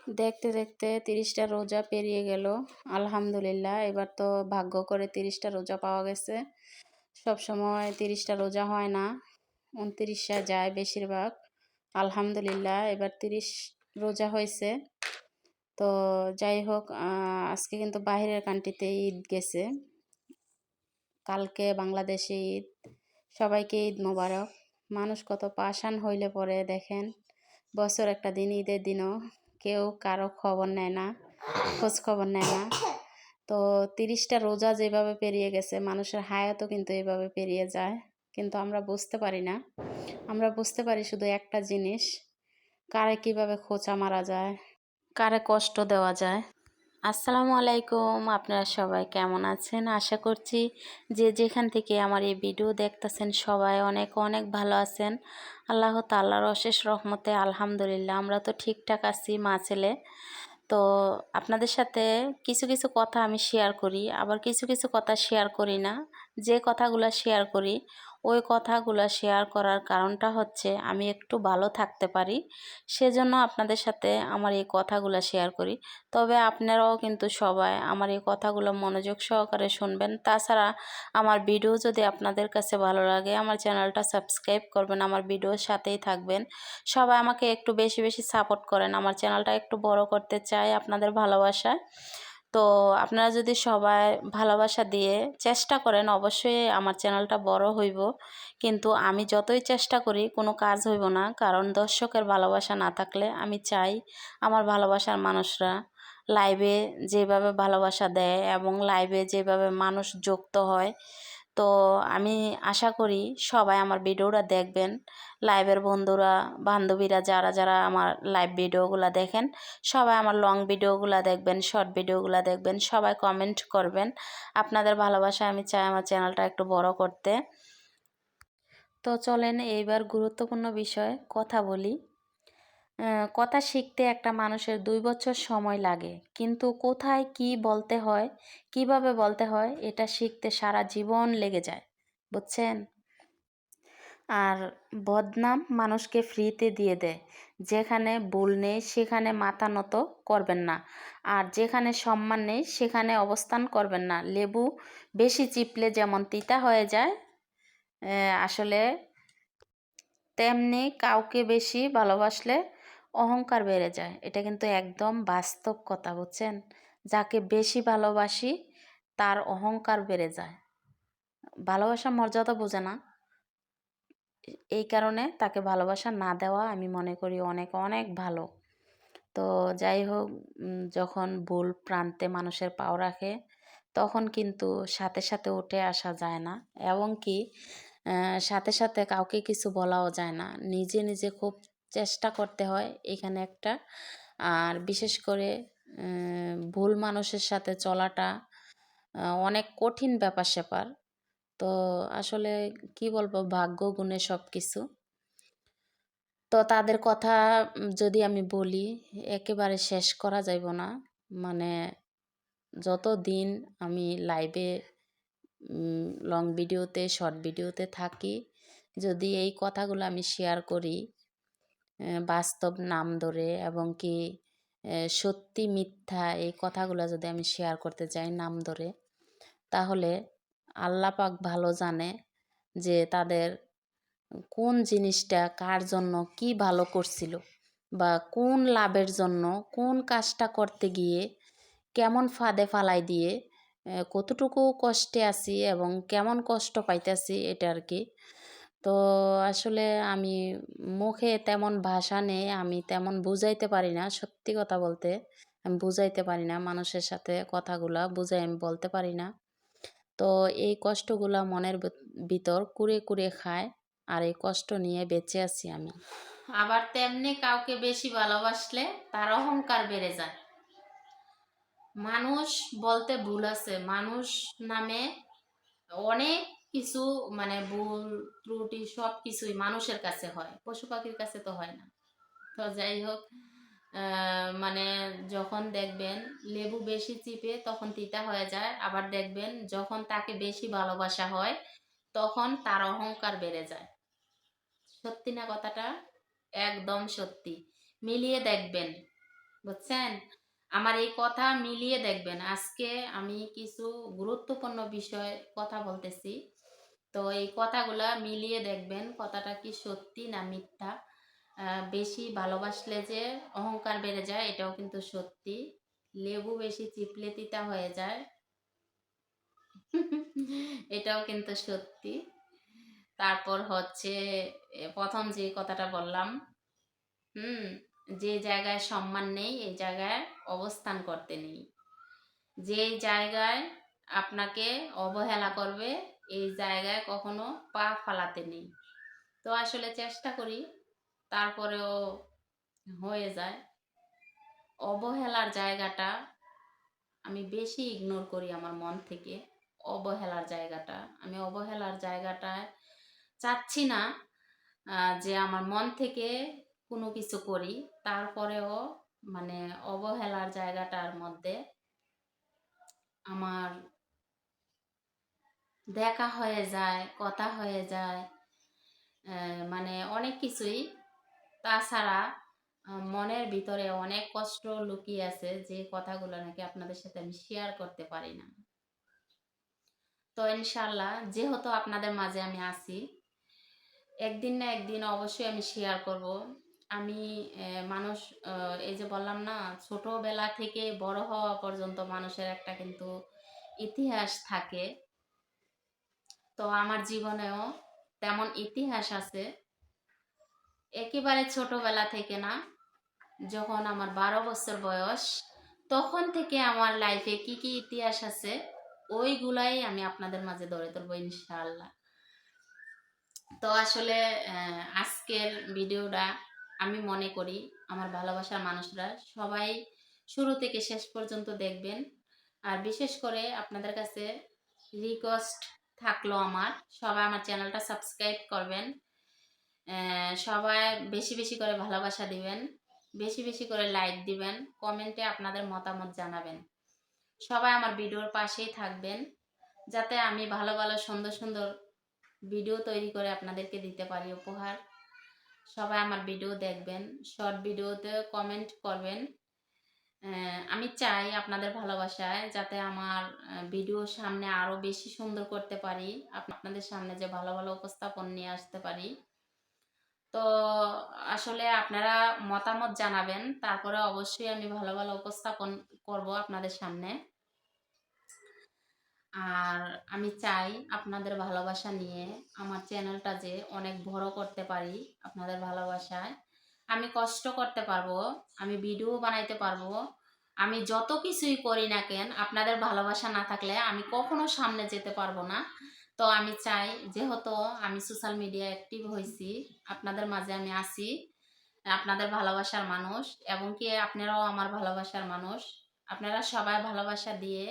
দেখতে দেখতে 30টা রোজা পেরিয়ে গেল। আলহামদুলিল্লাহ, এবার তো ভাগ্য করে 30টা রোজা পাওয়া গেছে। সব সময় 30টা রোজা হয় না, 29 যায় বেশিরভাগ। আলহামদুলিল্লাহ, এবার 30 রোজা হয়েছে। তো যাই হোক, আজকে কিন্তু বাইরের কান্ট্রিতে ঈদ গেছে, কালকে বাংলাদেশে ঈদ। সবাইকে ঈদ মোবারক। মানুষ কত পাষাণ হইলে পরে দেখেন, বছর একটা দিন, ঈদের দিনও কেউ কারো খবর নেয় না, খোঁজ খবর নেয় না। তো 30টা রোজা যেভাবে পেরিয়ে গেছে, মানুষের হায়াতও কিন্তু এভাবে পেরিয়ে যায়, কিন্তু আমরা বুঝতে পারি না। আমরা বুঝতে পারি শুধু একটা জিনিস, কারে কিভাবে খোঁচা মারা যায়, কারে কষ্ট দেওয়া যায়। আসসালামু আলাইকুম, আপনারা সবাই কেমন আছেন? আশা করছি যে যেখান থেকে আমার এই ভিডিও দেখতেছেন সবাই অনেক অনেক ভালো আছেন। আল্লাহ তাআলার অশেষ রহমতে আলহামদুলিল্লাহ আমরা তো ঠিকঠাক আছি, মা ছেলে। তো আপনাদের সাথে কিছু কিছু কথা আমি শেয়ার করি, আবার কিছু কিছু কথা শেয়ার করি না। যে কথাগুলো শেয়ার করি, ওই কথাগুলো শেয়ার করার কারণটা হচ্ছে আমি একটু ভালো থাকতে পারি, সেজন্য আপনাদের সাথে আমার এই কথাগুলো শেয়ার করি। তবে আপনারাও কিন্তু সবাই আমার এই কথাগুলো মনোযোগ সহকারে শুনবেন। তাছাড়া আমার ভিডিও যদি আপনাদের কাছে ভালো লাগে, আমার চ্যানেলটা সাবস্ক্রাইব করবেন, আমার ভিডিওর সাথেই থাকবেন। সবাই আমাকে একটু বেশি বেশি সাপোর্ট করেন, আমার চ্যানেলটা একটু বড় করতে চাই আপনাদের ভালোবাসায়। তো আপনারা যদি সবাই ভালোবাসা দিয়ে চেষ্টা করেন, অবশ্যই আমার চ্যানেলটা বড় হইব। কিন্তু আমি যতই চেষ্টা করি কোনো কাজ হইব না, কারণ দর্শকের ভালোবাসা না থাকলে আমি চাই আমার ভালোবাসার মানুষরা লাইভে যেভাবে ভালোবাসা দেয় এবং লাইভে যেভাবে মানুষ যুক্ত হয়, তো আমি আশা করি সবাই আমার ভিডিওটা দেখবেন। লাইভের বন্ধুরা, বান্ধবীরা যারা যারা আমার লাইভ ভিডিওগুলো দেখেন, সবাই আমার লং ভিডিওগুলো দেখবেন, শর্ট ভিডিওগুলো দেখবেন, সবাই কমেন্ট করবেন। আপনাদের ভালোবাসা আমি চাই আমার চ্যানেলটা একটু বড় করতে। তো চলেন এইবার গুরুত্বপূর্ণ বিষয়ে কথা বলি। কথা শিখতে একটা মানুষের 2 বছর সময় লাগে, কিন্তু কোথায় কি বলতে হয়, কিভাবে বলতে হয়, এটা শিখতে সারা জীবন লেগে যায়, বুঝছেন? আর বদনাম মানুষকে ফ্রিতে দিয়ে দেয়। যেখানে ভুল নেই সেখানে মাথা নত করবেন না, আর যেখানে সম্মান নেই সেখানে অবস্থান করবেন না। লেবু বেশি চিপলে যেমন তিতা হয়ে যায়, আসলে তেমনি কাউকে বেশি ভালোবাসলে অহংকার বেড়ে যায়। এটা কিন্তু একদম বাস্তব কথা, বুঝছেন? যাকে বেশি ভালোবাসি তার অহংকার বেড়ে যায়, ভালোবাসা মর্যাদা বোঝে না। এই কারণে তাকে ভালোবাসা না দেওয়া আমি মনে করি অনেক অনেক ভালো। তো যাই হোক, যখন ভুল প্রান্তে মানুষের পাও রাখে, তখন কিন্তু সাথে সাথে উঠে আসা যায় না, এবং কি সাথে সাথে কাউকে কিছু বলাও যায় না। নিজে নিজে খুব চেষ্টা করতে হয় এখানে একটা। আর বিশেষ করে ভুল মানুষের সাথে চলাটা অনেক কঠিন ব্যাপার স্যাপার। তো আসলে কি বলবো, ভাগ্য গুণে সব কিছু। তো তাদের কথা যদি আমি বলি, একেবারে শেষ করা যাইব না। মানে যত দিন আমি লাইভে, লং ভিডিওতে, শর্ট ভিডিওতে থাকি, যদি এই কথাগুলো আমি শেয়ার করি বাস্তব নাম ধরে, এবং কি সত্যি মিথ্যা এই কথাগুলো যদি আমি শেয়ার করতে যাই নাম ধরে, তাহলে আল্লাহ পাক ভালো জানে যে তাদের কোন জিনিসটা কার জন্য কি ভালো করছিল, বা কোন লাভের জন্য কোন কাজটা করতে গিয়ে কেমন ফাঁদে ফালাই দিয়ে কতটুকু কষ্টে আছি এবং কেমন কষ্ট পাইতেছি, এটা আর কি। তো আসলে আমি মুখে তেমন ভাষা নেই, আমি তেমন বুঝাইতে পারি না। সত্যি কথা বলতে আমি বুঝাইতে পারি না, মানুষের সাথে কথাগুলা বুঝাই আমি বলতে পারি না। তো এই কষ্টগুলা মনের ভিতর কুরে কুরে খায়, আর এই কষ্ট নিয়ে বেঁচে আছি আমি। আবার তেমনি কাউকে বেশি ভালোবাসলে তার অহংকার বেড়ে যায়। মানুষ বলতে ভুল আছে, মানুষ নামে অনেক কিছু, মানে ভুল ত্রুটি সব কিছুই মানুষের কাছে হয়, পশু পাখির কাছে তো হয় না। তো যাই হোক, মানে যখন দেখবেন লেবু বেশি চিপে তখন তিতা হয়ে যায়, আবার দেখবেন যখন তাকে বেশি ভালোবাসা হয় তখন তার অহংকার বেড়ে যায়। সত্যি না কথাটা? একদম সত্যি, মিলিয়ে দেখবেন। বুঝছেন? আমার এই কথা মিলিয়ে দেখবেন। আজকে আমি কিছু গুরুত্বপূর্ণ বিষয় কথা বলতেছি। তো এই কথাগুলা মিলিয়ে দেখবেন কথাটা কি সত্যি না মিথ্যা। বেশি ভালোবাসলে যে অহংকার বেড়ে যায় এটাও কিন্তু সত্যি। লেবু বেশি চিপলে তিতা হয়ে যায় এটাও কিন্তু সত্যি। তারপর হচ্ছে প্রথম যে কথাটা বললাম, হুম, যে জায়গায় সম্মান নেই এই জায়গায় অবস্থান করতে নেই। যে জায়গায় আপনাকে অবহেলা করবে এই জায়গায় কখনো পা ফালাতে নেই। তো আসলে চেষ্টা করি, তারপরেও হয়ে যায়। অবহেলার জায়গাটা আমি বেশি ইগনোর করি আমার মন থেকে। অবহেলার জায়গাটা আমি অবহেলার জায়গাটায় চাচ্ছি না যে আমার মন থেকে কোনো কিছু করি। তারপরেও মানে অবহেলার জায়গাটার মধ্যে আমার দেখা হয়ে যায়, কথা হয়ে যায়, মানে অনেক কিছুই। তাছাড়া মনের ভিতরে অনেক কষ্ট লুকিয়ে আছে যে কথাগুলো নাকি আপনাদের সাথে আমি শেয়ার করতে পারি না। তো ইনশাল্লাহ যেহেতু আপনাদের মাঝে আমি আছি, একদিন না একদিন অবশ্যই আমি শেয়ার করব। আমি মানুষ, এই যে বললাম না, ছোটবেলা থেকে বড় হওয়া পর্যন্ত মানুষের একটা কিন্তু ইতিহাস থাকে। তো আমার জীবনেও তেমন ইতিহাস আছে। একেবারে ছোটবেলা থেকে না, যখন আমার 12 বছর বয়স তখন থেকে আমার লাইফে কি কি ইতিহাস আছে ওইগুলাই আমি আপনাদের মাঝে ধরে ধরবো ইনশাআল্লাহ। তো আসলে আজকের ভিডিওটা আমি মনে করি আমার ভালোবাসার মানুষরা সবাই শুরু থেকে শেষ পর্যন্ত দেখবেন। আর বিশেষ করে আপনাদের কাছে রিকোয়েস্ট থাকলো আমার, সবাই আমার চ্যানেলটা সাবস্ক্রাইব করবেন। সবাই বেশি বেশি করে ভালোবাসা দিবেন, বেশি বেশি করে লাইক দিবেন, কমেন্টে আপনাদের মতামত জানাবেন। সবাই আমার ভিডিওর পাশেই থাকবেন যাতে আমি ভালো ভালো সুন্দর সুন্দর ভিডিও তৈরি করে আপনাদেরকে দিতে পারি উপহার। সবাই আমার ভিডিও দেখবেন, শর্ট ভিডিওতে কমেন্ট করবেন। আমি চাই আপনাদের ভালোবাসায় যাতে আমার ভিডিও সামনে আরও বেশি সুন্দর করতে পারি, আপনাদের সামনে যে ভালো ভালো উপস্থাপন নিয়ে আসতে পারি। তো আসলে আপনারা মতামত জানাবেন, তারপরে অবশ্যই আমি ভালো ভালো উপস্থাপন করব আপনাদের সামনে। আর আমি চাই আপনাদের ভালোবাসা নিয়ে আমার চ্যানেলটা যে অনেক বড় করতে পারি। আপনাদের ভালোবাসায় আমি কষ্ট করতে পারবো, আমি ভিডিও বানাইতে পারবো, আমি যত কিছুই করি না কেন আপনাদের ভালোবাসা না থাকলে আমি কখনো সামনে যেতে পারবো না। তো আমি চাই, যেহেতু আমি সোশ্যাল মিডিয়া অ্যাক্টিভ হয়েছি, আপনাদের মাঝে আমি আসি, আপনাদের ভালোবাসার মানুষ, এবং কি আপনারাও আমার ভালোবাসার মানুষ। আপনারা সবাই ভালোবাসা দিয়ে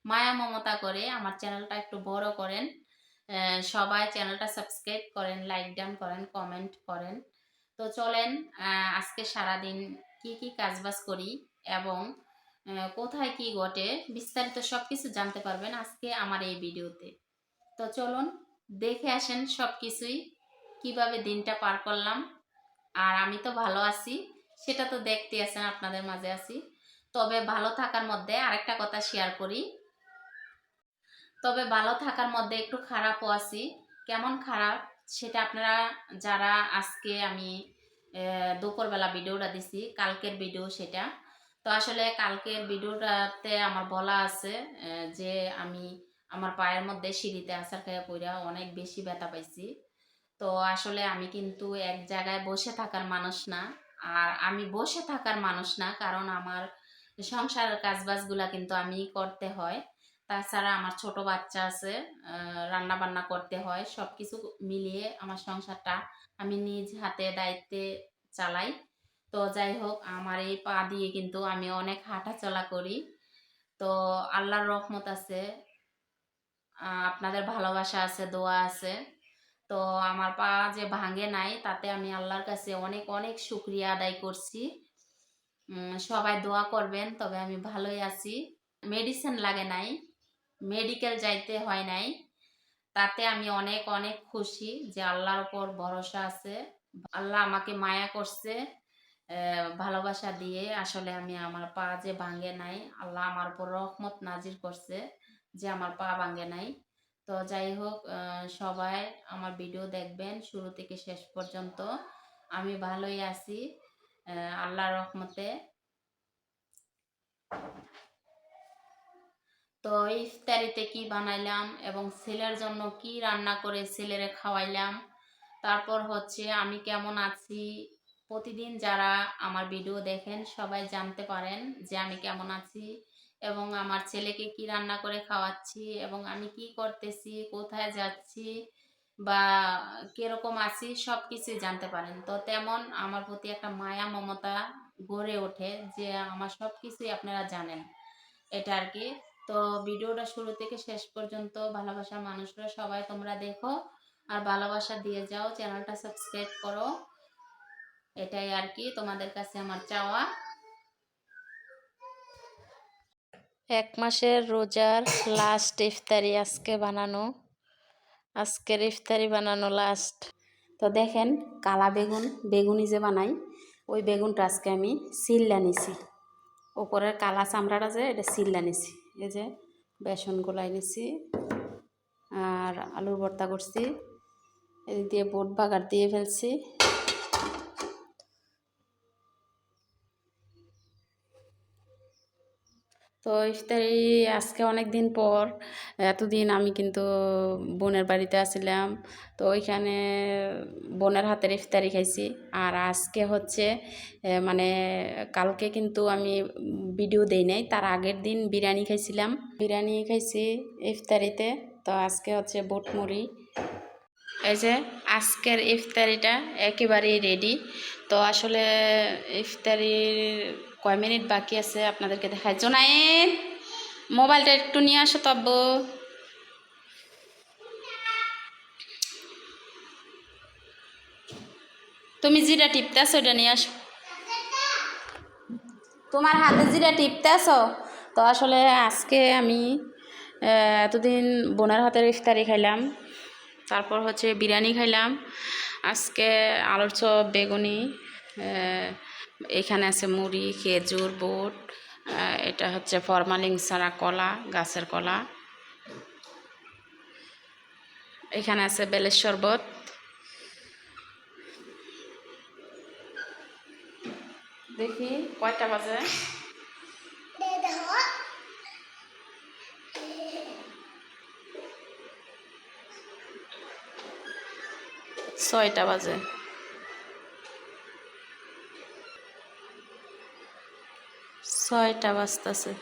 মায়া মমতা করে আমার চ্যানেলটা একটু বড় করেন। সবাই চ্যানেলটা সাবস্ক্রাইব করেন, লাইক ডান করেন, কমেন্ট করেন। তো চলেন আজকে সারাদিন কি কি কাজবাজ করি এবং কোথায় কি ঘটে বিস্তারিত সব কিছু জানতে পারবেন আজকে আমার এই ভিডিওতে। তো চলুন দেখে আসেন সব কিছুই, কীভাবে দিনটা পার করলাম। আর আমি তো ভালো আছি, সেটা তো দেখতে আছেন, আপনাদের মাঝে আছি। তবে ভালো থাকার মধ্যে আরেকটা কথা শেয়ার করি, তবে ভালো থাকার মধ্যে একটু খারাপও আছি। কেমন খারাপ সেটা আপনারা, যারা আজকে আমি দুপুরবেলা ভিডিওটা দিছি, কালকের ভিডিও সেটা। তো আসলে কালকের ভিডিওটাতে আমার বলা আছে যে আমি আমার পায়ের মধ্যে সিঁড়িতে আছাড় খেয়ে পড়া অনেক বেশি ব্যথা পাইছি। তো আসলে আমি কিন্তু এক জায়গায় বসে থাকার মানুষ না। আর আমি বসে থাকার মানুষ না, কারণ আমার সংসারের কাজবাজগুলা কিন্তু আমি করতে হয়। তাছাড়া আমার ছোট বাচ্চা আছে, রান্না বান্না করতে হয়, সব কিছু মিলিয়ে আমার সংসারটা আমি নিজ হাতে দায়িত্বে চালাই। তো যাই হোক, আমার এই পা দিয়ে কিন্তু আমি অনেক হাঁটাচলা করি। তো আল্লাহর রহমত আছে, আপনাদের ভালোবাসা আছে, দোয়া আছে। তো আমার পা যে ভাঙে নাই তাতে আমি আল্লাহর কাছে অনেক অনেক শুক্রিয়া আদায় করছি। সবাই দোয়া করবেন, তবে আমি ভালোই আছি। মেডিসিন লাগে নাই, মেডিকেল যাইতে হয় নাই, তাতে আমি অনেক অনেক খুশি যে আল্লাহর উপর ভরসা আছে। আল্লাহ আমাকে মায়া করছে, ভালোবাসা দিয়ে আসলে আমি আমার পা যে ভাঙে নাই, আল্লাহ আমার উপর রহমত নাজির করছে যে আমার পা ভাঙে নাই। তো যাই হোক, সবাই আমার ভিডিও দেখবেন শুরু থেকে শেষ পর্যন্ত। আমি ভালোই আছি আল্লাহর রহমতে। তো ইফতারিতে কি বানাইলাম এবং ছেলের জন্য কি রান্না করে ছেলেরে খাওয়াইলাম, তারপর হচ্ছে আমি কেমন আছি। প্রতিদিন যারা আমার ভিডিও দেখেন সবাই জানতে পারেন যে আমি কেমন আছি এবং আমার ছেলেকে কি রান্না করে খাওয়াচ্ছি এবং আমি কি করতেছি, কোথায় যাচ্ছি বা কিরকম আছি, সব কিছুই জানতে পারেন। তো তেমন আমার প্রতি একটা মায়া মমতা গড়ে ওঠে যে আমার সব কিছুই আপনারা জানেন, এটা আর কি। তো ভিডিওটা শুরু থেকে শেষ পর্যন্ত ভালোবাসার মানুষরা সবাই তোমরা দেখো আর ভালোবাসা দিয়ে যাও, চ্যানেলটা সাবস্ক্রাইব করো, এটাই আর কি তোমাদের কাছে আমার চাওয়া। 1 মাসের রোজার লাস্ট ইফতারি আজকের ইফতারি বানানো লাস্ট। তো দেখেন কালা বেগুনি যে বানাই, ওই বেগুনটা আজকে আমি সিল্লা নিছি, উপরের কালা চামড়াটা যে এটা সিল্লা নিছি। এই যে বেসন গোলাই নিছি আর আলুর ভর্তা করছি, এদিক দিয়ে বোট বাগার দিয়ে ফেলছি। তো ইফতারি আজকে অনেক দিন পর, এতদিন আমি কিন্তু বোনের বাড়িতে আসছিলাম, তো ওইখানে বোনের হাতের ইফতারি খাইছি। আর আজকে হচ্ছে মানে কালকে কিন্তু আমি ভিডিও দেই নাই, তার আগের দিন বিরিয়ানি খাইছি ইফতারিতে। তো আজকে হচ্ছে বুটমুড়ি। এই যে আজকের ইফতারিটা একেবারেই রেডি। তো আসলে ইফতারির কয় মিনিট বাকি আছে আপনাদেরকে দেখাই। জোনায়েদ, মোবাইলটা একটু নিয়ে আসো তো আব্বু। তুমি যেটা টিপতে আসো ওটা নিয়ে আসো, তোমার হাতে যেটা টিপতে আসো। তো আসলে আজকে আমি এতদিন বোনের হাতের ইফতারি খাইলাম, তারপর হচ্ছে বিরিয়ানি খাইলাম, আজকে আলুর চপ, বেগুনি, এখানে আছে মুড়ি, খেজুর, বুট, এটা হচ্ছে ফরমালিন ছাড়া কলা, গাছের কলা, এখানে আছে বেলের শরবত। দেখি কয়টা বাজে, ছয়টা বাজে। 6টা বাজতেছে,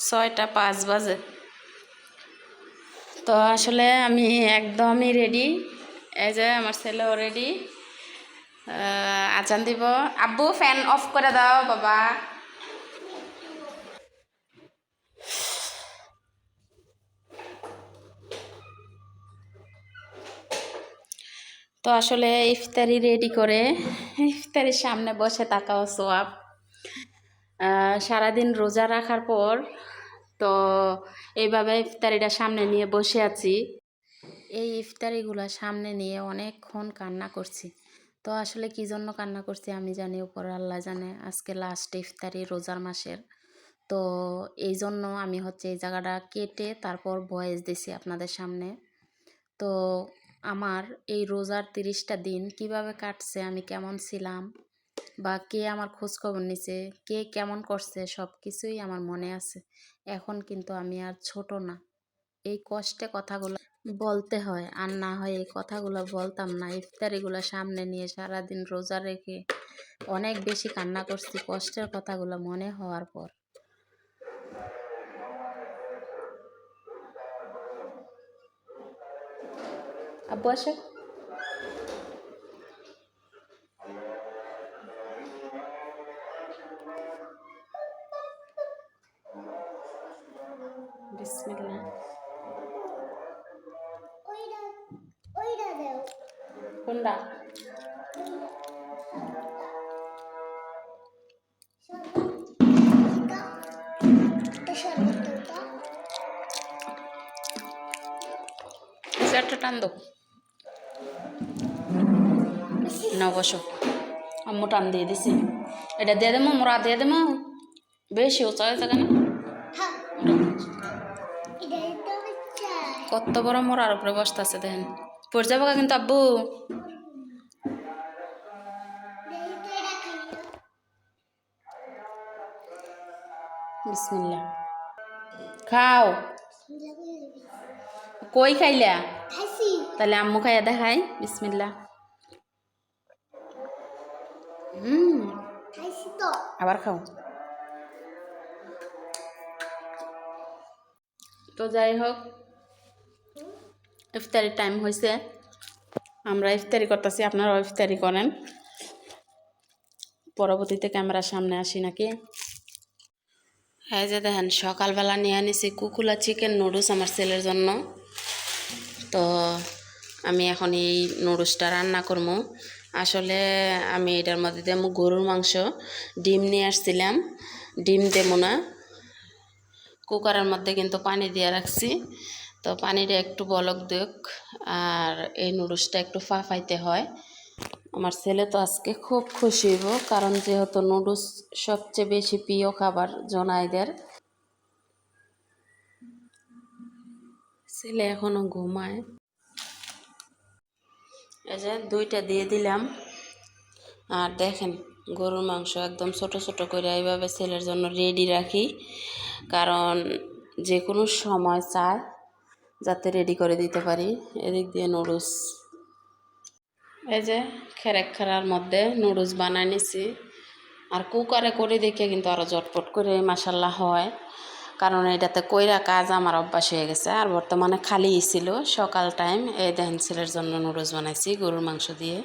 6টা 5 বাজে। তো আসলে আমি একদমই রেডি। এই যে আমার ছেলেও রেডি, আজান দিব। আব্বু ফ্যান অফ করে দাও বাবা। তো আসলে ইফতারি রেডি করে ইফতারির সামনে বসে থাকাও সোয়াব। সারাদিন রোজা রাখার পর তো এইভাবে ইফতারিটা সামনে নিয়ে বসে আছি। এই ইফতারিগুলো সামনে নিয়ে অনেকক্ষণ কান্না করছি। তো আসলে কি জন্য কান্না করছি আমি জানি, উপর আল্লাহ জানে। আজকে লাস্ট ইফতারি রোজার মাসের, তো এই জন্য আমি হচ্ছে এই জায়গাটা কেটে তারপর ভয়েস দিছি আপনাদের সামনে। তো আমার এই রোজার 30টা দিন কিভাবে কাটছে, আমি কেমন ছিলাম বা কে আমার খোঁজ খবর নিছে, কে কেমন করছে, সব কিছুই আমার মনে আছে। এখন কিন্তু আমি আর ছোট না, এই কষ্টে কথাগুলো বলতে হয়, আর না হয় এই কথাগুলো বলতাম না। ইফতারিগুলো সামনে নিয়ে সারাদিন রোজা রেখে অনেক বেশি কান্না করছি কষ্টের কথাগুলো মনে হওয়ার পর। আব্বু আসে, বিসমিল্লাহ। কোনটা? একটা টান দো না, বসো। আম্মু টান দিয়ে দিছি এটা দিয়ে দেবো মোরা দিয়ে দেবো বেশি উঁচা হয়ে থাকে না কত বড় মোড়ার উপরে বসতে আছে দেখেন পড়ে যাবো কিন্তু আব্বু বিসমিল্লাহ খাও কই খাইলা তাহলে আম্মু খাইয়া দেখাই বিসমিল্লাহ আবার খাও তো যাই হোক ইফতারির টাইম হয়েছে আমরা ইফতারি করতেছি আপনারাও ইফতারি করেন পরবর্তীতে ক্যামেরার সামনে আসি নাকি এই যে দেখেন সকালবেলা নিয়ে আনিছি কুকুলা চিকেন নুডলস আমার ছেলের জন্য তো আমি এখন এই নুডলসটা রান্না করবো আসলে আমি এটার মধ্যে দেবো গরুর মাংস ডিম নিয়ে আসছিলাম ডিম দেবো না কুকারের মধ্যে কিন্তু পানি দিয়ে রাখছি তো পানিটা একটু বলক দেখ আর এই নুডলসটা একটু ফাফাইতে হয় আমার ছেলে তো আজকে খুব খুশি হইব কারণ যেহেতু নুডলস সবচেয়ে বেশি প্রিয় খাবার জনাইদের ছেলে এখনো ঘুমায় এই যে দুইটা দিয়ে দিলাম আর দেখেন গরুর মাংস একদম ছোট ছোট করে এইভাবে ছেলের জন্য রেডি রাখি কারণ যে কোনো সময় চায় যাতে রেডি করে দিতে পারি এদিক দিয়ে নুডলস এই যে খেরেক খেরার মধ্যে নুডলস বানাই নিছি আর কুকারে করে দেখে কিন্তু আরও জটপট করে মাসাল্লাহ হয় কারণ এটাতে কইরা কাজ আমার অভ্যাস হয়ে গেছে আর বর্তমানে খালি ছিল সকাল টাইম এই দেখেন ছেলের জন্য নুডলস বানাইছি গরুর মাংস দিয়ে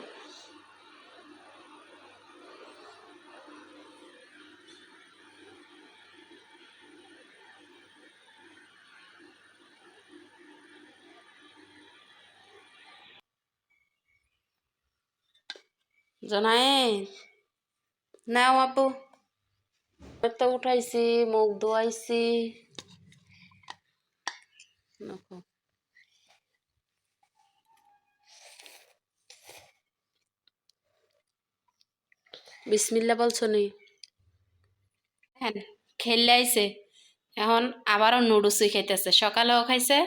জনাই নাও আপু তো উঠাইছি মুখ ধোয়াইছি বিসমিল্লা বলছো নি হ্যাঁ খেললে আইছে এখন আবারও নুডলসই খাইতেছে সকালেও খাইছে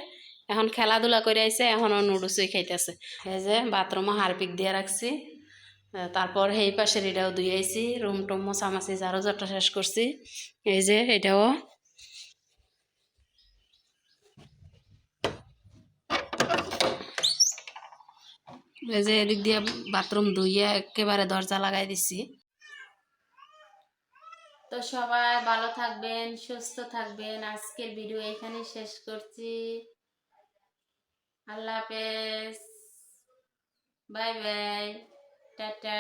এখন খেলাধুলা করে আইছে এখনও নুডলসই খাইতেছে এই যে বাথরুমও হারপিক দিয়ে রাখছি তারপর এই পাশের এটাও ধুয়ে আইছি রুম টুম মোছামাছি ঝাড়ু ঝাঁটা শেষ করছি এই যে এটাও এই যে এদিক দিয়ে বাথরুম ধুইয়ে একেবারে দরজা লাগাই দিছি তো সবাই ভালো থাকবেন সুস্থ থাকবেন আজকের ভিডিও এখানেই শেষ করছি আল্লাহ হাফেজ বাই বাই টাটা